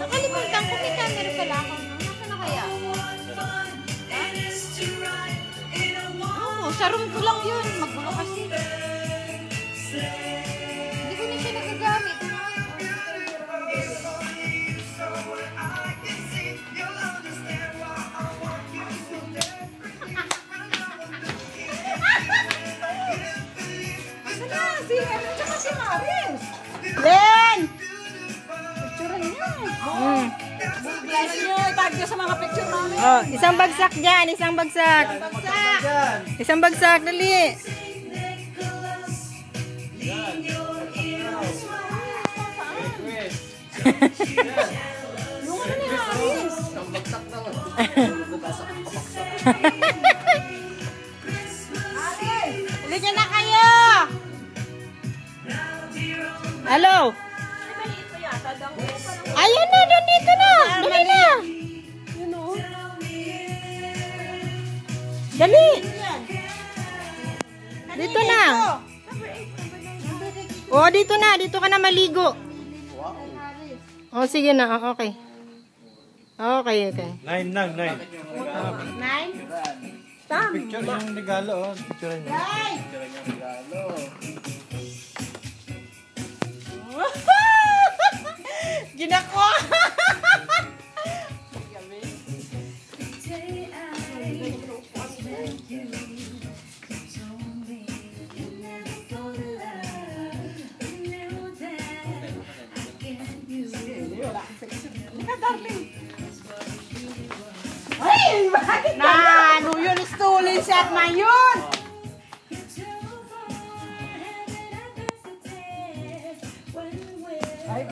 Nakalimutan ko, may camera pala ako. Nasaan na kaya? Oo, sa room ko lang yun. Magbulo kasi. Hindi ko na siya nagagamit. Si Aaron tsaka si Maris. Len! Picturean niya. Bless nyo. Tag nyo sa mga picture namin. Oh, isang bagsak dyan. Isang bagsak. Isang bagsak. Dali. Yung ano ni Maris? Ang bagsak daw. Halika na kayo! Hello. Ayun na. Dito na. Dali na. Dali. Dito na. Oh, dito na. Dito ka na maligo. Oh, sige na. Oh, okay. Okay. 9 lang, 9. 9? Tam! Picture yung regalo, oh. Picture niya. Ginako! Ay! Bakit na? Ano yun? Stolen shot na yun! Ay,